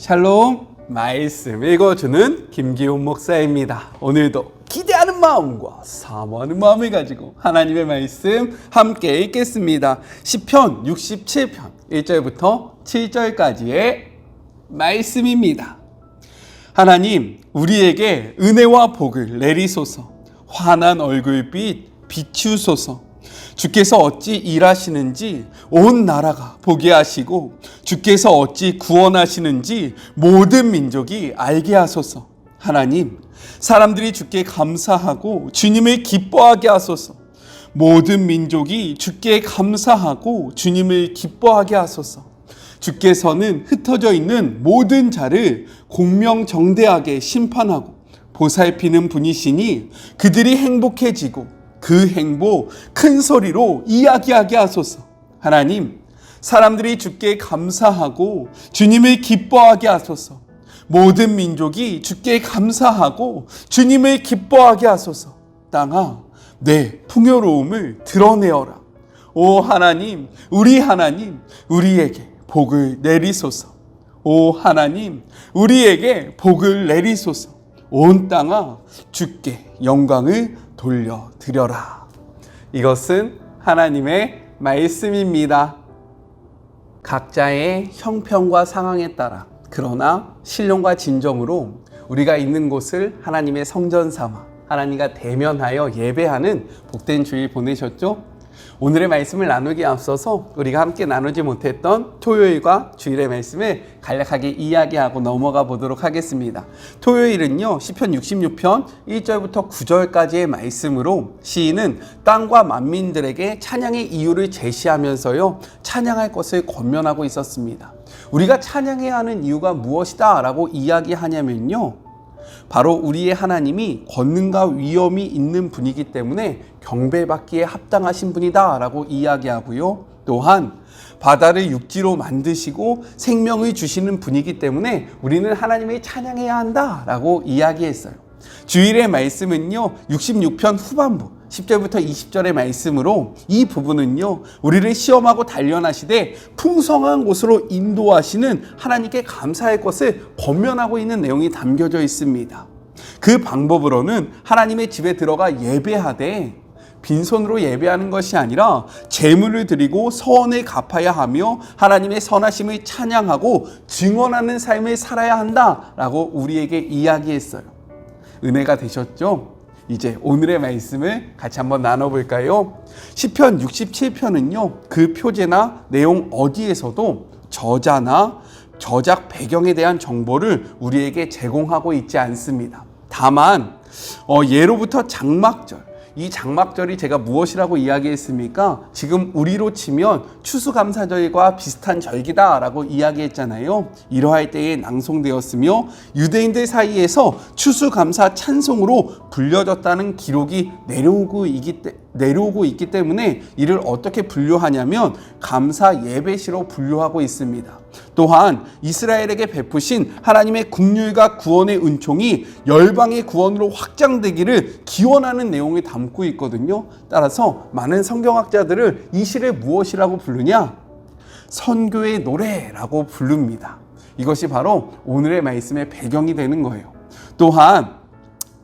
샬롬, 말씀 읽어주는 김기훈 목사입니다. 오늘도 기대하는 마음과 사모하는 마음을 가지고 하나님의 말씀 함께 읽겠습니다. 시편 67편 1절부터 7절까지의 말씀입니다. 하나님, 우리에게 은혜와 복을 내리소서. 환한 얼굴빛 비추소서. 주께서 어찌 일하시는지 온 나라가 보게 하시고 주께서 어찌 구원하시는지 모든 민족이 알게 하소서. 하나님, 사람들이 주께 감사하고 주님을 기뻐하게 하소서. 모든 민족이 주께 감사하고 주님을 기뻐하게 하소서. 주께서는 흩어져 있는 모든 자를 공명정대하게 심판하고 보살피는 분이시니 그들이 행복해지고 그 행복 큰 소리로 이야기하게 하소서. 하나님, 사람들이 주께 감사하고 주님을 기뻐하게 하소서. 모든 민족이 주께 감사하고 주님을 기뻐하게 하소서. 땅아, 내 풍요로움을 드러내어라. 오 하나님, 우리에게 복을 내리소서. 오 하나님, 우리에게 복을 내리소서. 온 땅아, 주께 영광을 돌려드려라. 이것은 하나님의 말씀입니다. 각자의 형편과 상황에 따라, 그러나 신령과 진정으로 우리가 있는 곳을 하나님의 성전 삼아 하나님과 대면하여 예배하는 복된 주일 보내셨죠? 오늘의 말씀을 나누기에 앞서서 우리가 함께 나누지 못했던 토요일과 주일의 말씀을 간략하게 이야기하고 넘어가 보도록 하겠습니다. 토요일은요, 시편 66편 1절부터 9절까지의 말씀으로 시인은 땅과 만민들에게 찬양의 이유를 제시하면서요, 찬양할 것을 권면하고 있었습니다. 우리가 찬양해야 하는 이유가 무엇이다 라고 이야기하냐면요, 바로 우리의 하나님이 권능과 위엄이 있는 분이기 때문에 경배받기에 합당하신 분이다 라고 이야기하고요, 또한 바다를 육지로 만드시고 생명을 주시는 분이기 때문에 우리는 하나님을 찬양해야 한다 라고 이야기했어요. 주일의 말씀은요, 66편 후반부 10절부터 20절의 말씀으로 이 부분은요, 우리를 시험하고 단련하시되 풍성한 곳으로 인도하시는 하나님께 감사할 것을 권면하고 있는 내용이 담겨져 있습니다. 그 방법으로는 하나님의 집에 들어가 예배하되 빈손으로 예배하는 것이 아니라 제물을 드리고 서원을 갚아야 하며 하나님의 선하심을 찬양하고 증언하는 삶을 살아야 한다라고 우리에게 이야기했어요. 은혜가 되셨죠? 이제 오늘의 말씀을 같이 한번 나눠볼까요? 시편 67편은요, 그 표제나 내용 어디에서도 저자나 저작 배경에 대한 정보를 우리에게 제공하고 있지 않습니다. 다만 예로부터 장막절, 이 장막절이 제가 무엇이라고 이야기했습니까? 지금 우리로 치면 추수감사절과 비슷한 절기다 라고 이야기했잖아요. 이러할 때에 낭송되었으며 유대인들 사이에서 추수감사 찬송으로 불려졌다는 기록이 내려오고 있기 때문에 이를 어떻게 분류하냐면 감사 예배시로 분류하고 있습니다. 또한 이스라엘에게 베푸신 하나님의 긍휼과 구원의 은총이 열방의 구원으로 확장되기를 기원하는 내용을 담고 있거든요. 따라서 많은 성경학자들을 이 시를 무엇이라고 부르냐? 선교의 노래라고 부릅니다. 이것이 바로 오늘의 말씀의 배경이 되는 거예요. 또한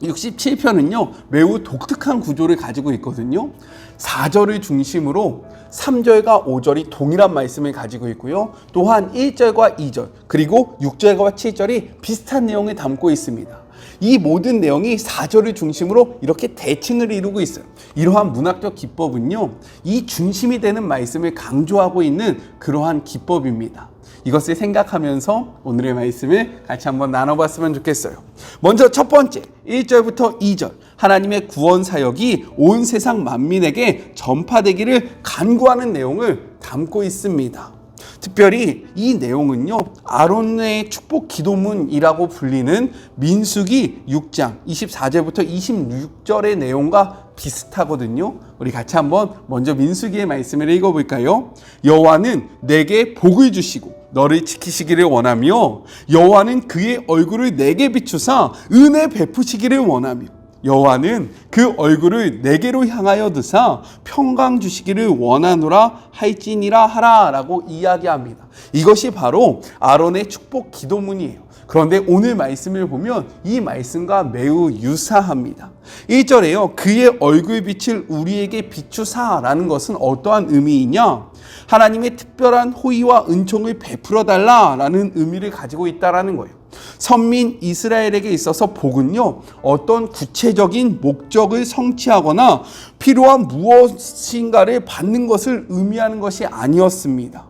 67편은요, 매우 독특한 구조를 가지고 있거든요. 4절을 중심으로 3절과 5절이 동일한 말씀을 가지고 있고요. 또한 1절과 2절, 그리고 6절과 7절이 비슷한 내용을 담고 있습니다. 이 모든 내용이 4절을 중심으로 이렇게 대칭을 이루고 있어요. 이러한 문학적 기법은요, 이 중심이 되는 말씀을 강조하고 있는 그러한 기법입니다. 이것을 생각하면서 오늘의 말씀을 같이 한번 나눠봤으면 좋겠어요. 먼저 첫 번째 1절부터 2절, 하나님의 구원 사역이 온 세상 만민에게 전파되기를 간구하는 내용을 담고 있습니다. 특별히 이 내용은요, 아론의 축복 기도문이라고 불리는 민수기 6장 24절부터 26절의 내용과 비슷하거든요. 우리 같이 한번 먼저 민수기의 말씀을 읽어볼까요? 여호와는 내게 복을 주시고 너를 지키시기를 원하며 여호와는 그의 얼굴을 내게 비추사 은혜 베푸시기를 원하며 여호와는 그 얼굴을 내게로 향하여 드사 평강 주시기를 원하노라 할지니라 하라 라고 이야기합니다. 이것이 바로 아론의 축복 기도문이에요. 그런데 오늘 말씀을 보면 이 말씀과 매우 유사합니다. 1절에요. 그의 얼굴빛을 우리에게 비추사라는 것은 어떠한 의미이냐? 하나님의 특별한 호의와 은총을 베풀어 달라라는 의미를 가지고 있다라는 거예요. 선민 이스라엘에게 있어서 복은요, 어떤 구체적인 목적을 성취하거나 필요한 무엇인가를 받는 것을 의미하는 것이 아니었습니다.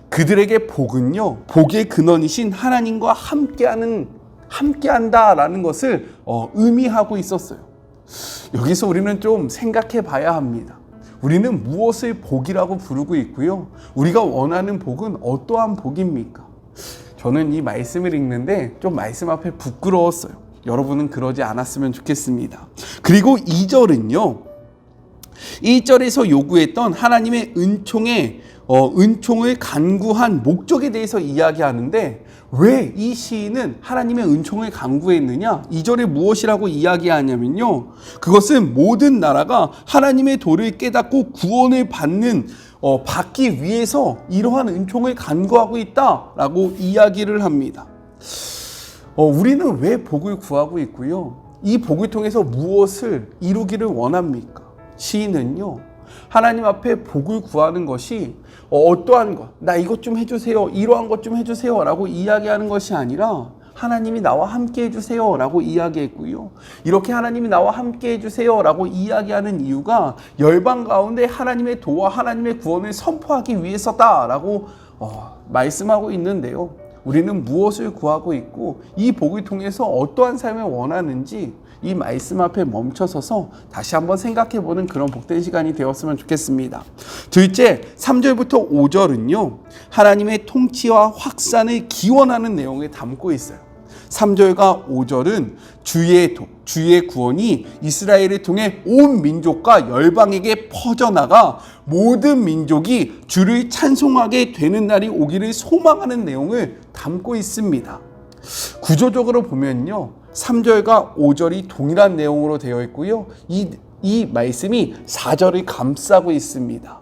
그들에게 복은요, 복의 근원이신 하나님과 함께한다라는 것을 의미하고 있었어요. 여기서 우리는 좀 생각해 봐야 합니다. 우리는 무엇을 복이라고 부르고 있고요, 우리가 원하는 복은 어떠한 복입니까? 저는 이 말씀을 읽는데 좀 말씀 앞에 부끄러웠어요. 여러분은 그러지 않았으면 좋겠습니다. 그리고 2절은요, 1절에서 요구했던 하나님의 은총을 간구한 목적에 대해서 이야기하는데, 왜 이 시인은 하나님의 은총을 간구했느냐? 2절에 무엇이라고 이야기하냐면요, 그것은 모든 나라가 하나님의 도를 깨닫고 구원을 받기 위해서 이러한 은총을 간구하고 있다라고 이야기를 합니다. 우리는 왜 복을 구하고 있고요, 이 복을 통해서 무엇을 이루기를 원합니까? 시인은요, 하나님 앞에 복을 구하는 것이 어떠한 것, 나 이것 좀 해주세요, 이러한 것 좀 해주세요 라고 이야기하는 것이 아니라, 하나님이 나와 함께 해주세요 라고 이야기했고요, 이렇게 하나님이 나와 함께 해주세요 라고 이야기하는 이유가 열방 가운데 하나님의 도와 하나님의 구원을 선포하기 위해서다 라고 말씀하고 있는데요, 우리는 무엇을 구하고 있고 이 복을 통해서 어떠한 삶을 원하는지 이 말씀 앞에 멈춰서서 다시 한번 생각해보는 그런 복된 시간이 되었으면 좋겠습니다. 둘째, 3절부터 5절은요, 하나님의 통치와 확산을 기원하는 내용을 담고 있어요. 3절과 5절은 주의 구원이 이스라엘을 통해 온 민족과 열방에게 퍼져나가 모든 민족이 주를 찬송하게 되는 날이 오기를 소망하는 내용을 담고 있습니다. 구조적으로 보면요, 3절과 5절이 동일한 내용으로 되어 있고요, 이 말씀이 4절을 감싸고 있습니다.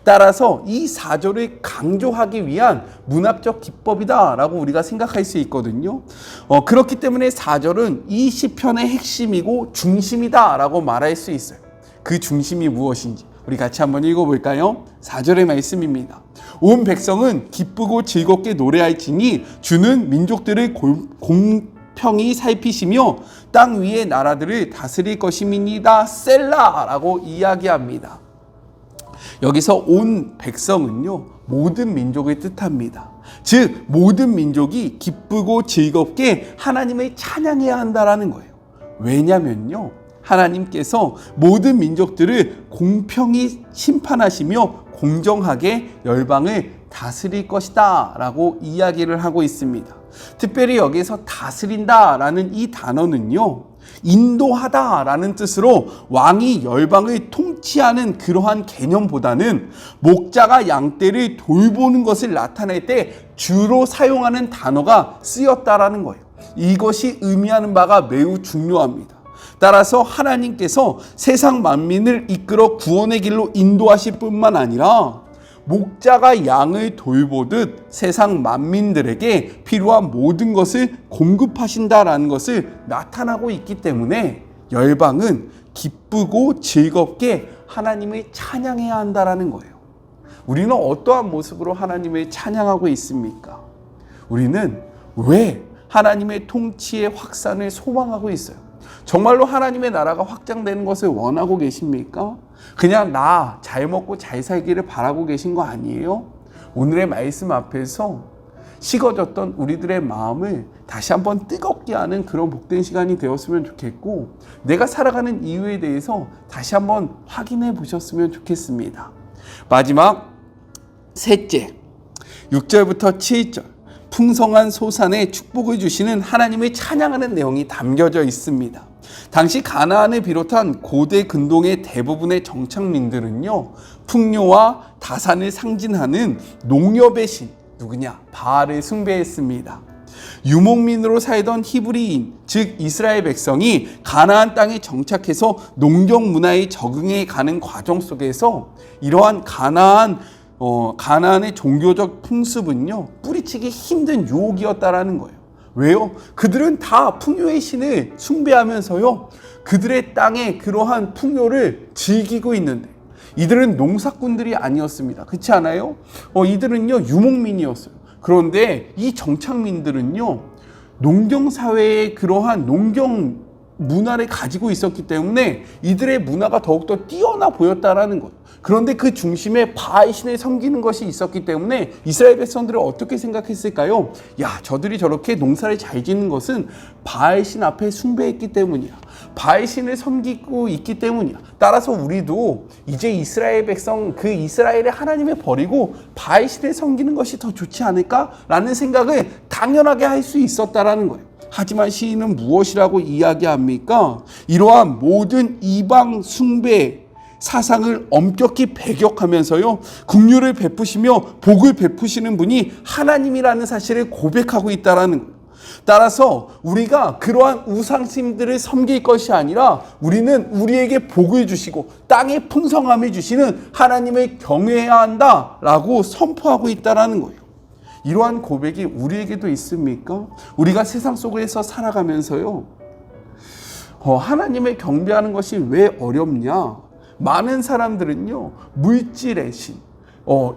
따라서 이 4절을 강조하기 위한 문학적 기법이다라고 우리가 생각할 수 있거든요. 그렇기 때문에 4절은 이 시편의 핵심이고 중심이다라고 말할 수 있어요. 그 중심이 무엇인지 우리 같이 한번 읽어볼까요? 4절의 말씀입니다. 온 백성은 기쁘고 즐겁게 노래할지니 주는 민족들을 공평히 살피시며 땅 위의 나라들을 다스릴 것임이니이다 셀라라고 이야기합니다. 여기서 온 백성은요, 모든 민족을 뜻합니다. 즉 모든 민족이 기쁘고 즐겁게 하나님을 찬양해야 한다라는 거예요. 왜냐면요, 하나님께서 모든 민족들을 공평히 심판하시며 공정하게 열방을 다스릴 것이다 라고 이야기를 하고 있습니다. 특별히 여기서 다스린다 라는 이 단어는요, 인도하다 라는 뜻으로 왕이 열방을 통치하는 그러한 개념보다는 목자가 양떼를 돌보는 것을 나타낼 때 주로 사용하는 단어가 쓰였다라는 거예요. 이것이 의미하는 바가 매우 중요합니다. 따라서 하나님께서 세상 만민을 이끌어 구원의 길로 인도하실 뿐만 아니라 목자가 양을 돌보듯 세상 만민들에게 필요한 모든 것을 공급하신다라는 것을 나타나고 있기 때문에 열방은 기쁘고 즐겁게 하나님을 찬양해야 한다라는 거예요. 우리는 어떠한 모습으로 하나님을 찬양하고 있습니까? 우리는 왜 하나님의 통치의 확산을 소망하고 있어요? 정말로 하나님의 나라가 확장되는 것을 원하고 계십니까? 그냥 나 잘 먹고 잘 살기를 바라고 계신 거 아니에요? 오늘의 말씀 앞에서 식어졌던 우리들의 마음을 다시 한번 뜨겁게 하는 그런 복된 시간이 되었으면 좋겠고, 내가 살아가는 이유에 대해서 다시 한번 확인해 보셨으면 좋겠습니다. 마지막 셋째, 6절부터 7절, 풍성한 소산에 축복을 주시는 하나님을 찬양하는 내용이 담겨져 있습니다. 당시 가나안을 비롯한 고대 근동의 대부분의 정착민들은요, 풍요와 다산을 상징하는 농협의 신 누구냐? 바알을 숭배했습니다. 유목민으로 살던 히브리인, 즉 이스라엘 백성이 가나안 땅에 정착해서 농경 문화에 적응해 가는 과정 속에서 이러한 가나안의 종교적 풍습은요, 뿌리치기 힘든 유혹이었다라는 거예요. 왜요? 그들은 다 풍요의 신을 숭배하면서요, 그들의 땅에 그러한 풍요를 즐기고 있는데, 이들은 농사꾼들이 아니었습니다. 그렇지 않아요? 이들은요, 유목민이었어요. 그런데 이 정착민들은요, 농경사회의 그러한 농경 문화를 가지고 있었기 때문에 이들의 문화가 더욱더 뛰어나 보였다라는 거예요. 그런데 그 중심에 바알 신을 섬기는 것이 있었기 때문에 이스라엘 백성들은 어떻게 생각했을까요? 야, 저들이 저렇게 농사를 잘 짓는 것은 바알 신 앞에 숭배했기 때문이야. 바알 신을 섬기고 있기 때문이야. 따라서 우리도 이제 이스라엘 백성, 그 이스라엘의 하나님을 버리고 바알 신을 섬기는 것이 더 좋지 않을까라는 생각을 당연하게 할 수 있었다라는 거예요. 하지만 시인은 무엇이라고 이야기합니까? 이러한 모든 이방 숭배 사상을 엄격히 배격하면서요, 긍휼을 베푸시며 복을 베푸시는 분이 하나님이라는 사실을 고백하고 있다라는 거예요. 따라서 우리가 그러한 우상심들을 섬길 것이 아니라 우리는 우리에게 복을 주시고 땅의 풍성함을 주시는 하나님을 경외해야 한다라고 선포하고 있다라는 거예요. 이러한 고백이 우리에게도 있습니까? 우리가 세상 속에서 살아가면서요, 하나님을 경배하는 것이 왜 어렵냐? 많은 사람들은요, 물질의 신,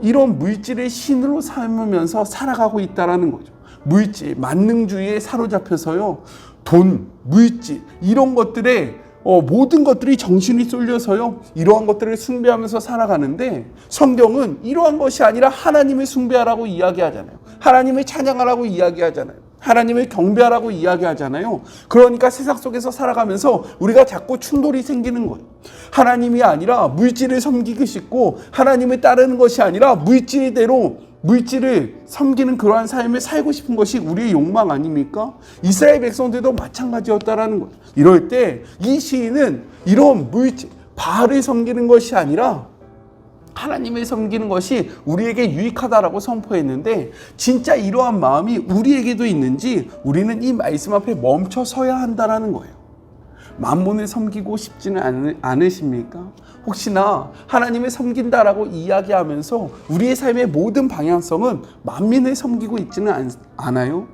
이런 물질의 신으로 삼으면서 살아가고 있다라는 거죠. 물질, 만능주의에 사로잡혀서요, 돈, 물질, 이런 것들에 모든 것들이 정신이 쏠려서요, 이러한 것들을 숭배하면서 살아가는데, 성경은 이러한 것이 아니라 하나님을 숭배하라고 이야기하잖아요. 하나님을 찬양하라고 이야기하잖아요. 하나님을 경배하라고 이야기하잖아요. 그러니까 세상 속에서 살아가면서 우리가 자꾸 충돌이 생기는 거예요. 하나님이 아니라 물질을 섬기고 싶고, 하나님을 따르는 것이 아니라 물질을 섬기는 그러한 삶을 살고 싶은 것이 우리의 욕망 아닙니까? 이스라엘 백성들도 마찬가지였다라는 거예요. 이럴 때 이 시인은 이런 물질, 바알을 섬기는 것이 아니라 하나님을 섬기는 것이 우리에게 유익하다라고 선포했는데, 진짜 이러한 마음이 우리에게도 있는지 우리는 이 말씀 앞에 멈춰 서야 한다라는 거예요. 만몬을 섬기고 싶지는 않으십니까? 혹시나 하나님을 섬긴다라고 이야기하면서 우리의 삶의 모든 방향성은 만민을 섬기고 있지는 않아요?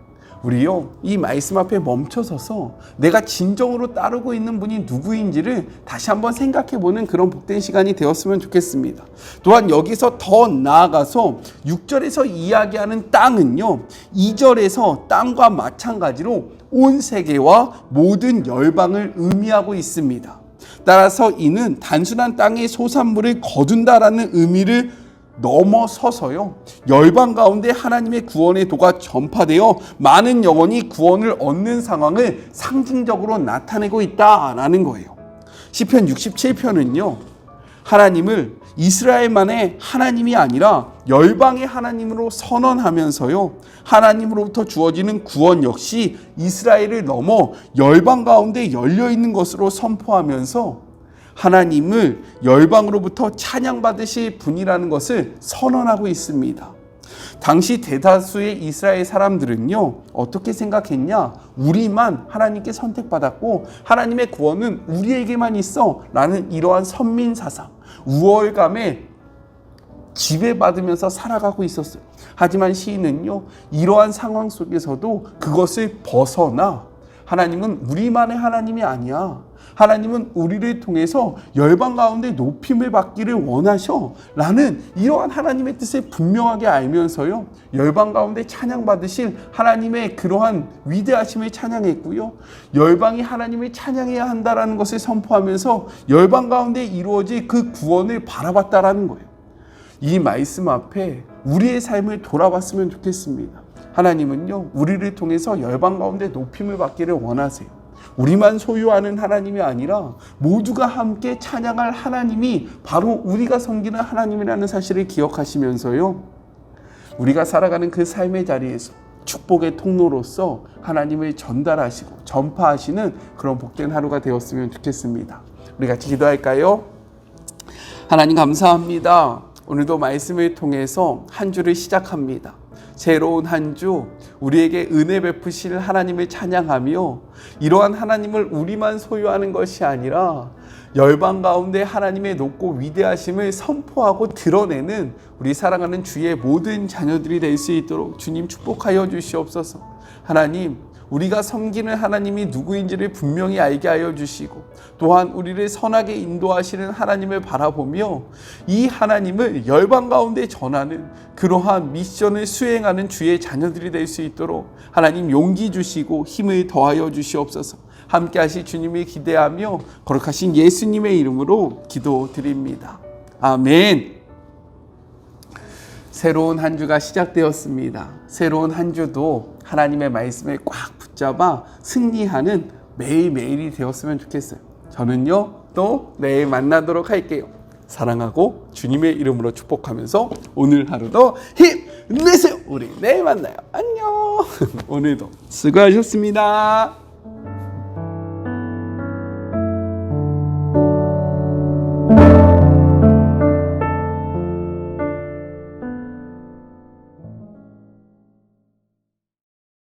우리요, 이 말씀 앞에 멈춰서서 내가 진정으로 따르고 있는 분이 누구인지를 다시 한번 생각해보는 그런 복된 시간이 되었으면 좋겠습니다. 또한 여기서 더 나아가서 6절에서 이야기하는 땅은요, 2절에서 땅과 마찬가지로 온 세계와 모든 열방을 의미하고 있습니다. 따라서 이는 단순한 땅의 소산물을 거둔다라는 의미를 넘어서서요, 열방 가운데 하나님의 구원의 도가 전파되어 많은 영혼이 구원을 얻는 상황을 상징적으로 나타내고 있다라는 거예요. 시편 67편은요, 하나님을 이스라엘만의 하나님이 아니라 열방의 하나님으로 선언하면서요, 하나님으로부터 주어지는 구원 역시 이스라엘을 넘어 열방 가운데 열려있는 것으로 선포하면서 하나님을 열방으로부터 찬양받으실 분이라는 것을 선언하고 있습니다. 당시 대다수의 이스라엘 사람들은요, 어떻게 생각했냐? 우리만 하나님께 선택받았고 하나님의 구원은 우리에게만 있어 라는 이러한 선민사상, 우월감에 지배받으면서 살아가고 있었어요. 하지만 시인은요, 이러한 상황 속에서도 그것을 벗어나 하나님은 우리만의 하나님이 아니야. 하나님은 우리를 통해서 열방 가운데 높임을 받기를 원하셔 라는 이러한 하나님의 뜻을 분명하게 알면서요, 열방 가운데 찬양받으실 하나님의 그러한 위대하심을 찬양했고요, 열방이 하나님을 찬양해야 한다라는 것을 선포하면서 열방 가운데 이루어질 그 구원을 바라봤다라는 거예요. 이 말씀 앞에 우리의 삶을 돌아봤으면 좋겠습니다. 하나님은요, 우리를 통해서 열방 가운데 높임을 받기를 원하세요. 우리만 소유하는 하나님이 아니라 모두가 함께 찬양할 하나님이 바로 우리가 섬기는 하나님이라는 사실을 기억하시면서요, 우리가 살아가는 그 삶의 자리에서 축복의 통로로서 하나님을 전달하시고 전파하시는 그런 복된 하루가 되었으면 좋겠습니다. 우리 같이 기도할까요? 하나님 감사합니다. 오늘도 말씀을 통해서 한 주를 시작합니다. 새로운 한 주 우리에게 은혜 베푸실 하나님을 찬양하며 이러한 하나님을 우리만 소유하는 것이 아니라 열방 가운데 하나님의 높고 위대하심을 선포하고 드러내는 우리 사랑하는 주의 모든 자녀들이 될 수 있도록 주님 축복하여 주시옵소서. 하나님, 우리가 섬기는 하나님이 누구인지를 분명히 알게 하여 주시고 또한 우리를 선하게 인도하시는 하나님을 바라보며 이 하나님을 열방 가운데 전하는 그러한 미션을 수행하는 주의 자녀들이 될 수 있도록 하나님 용기 주시고 힘을 더하여 주시옵소서. 함께 하실 주님을 기대하며 거룩하신 예수님의 이름으로 기도드립니다. 아멘. 새로운 한 주가 시작되었습니다. 새로운 한 주도 하나님의 말씀을 꽉 붙잡아 승리하는 매일매일이 되었으면 좋겠어요. 저는요, 또 내일 만나도록 할게요. 사랑하고 주님의 이름으로 축복하면서 오늘 하루도 힘내세요. 우리 내일 만나요. 안녕. 오늘도 수고하셨습니다.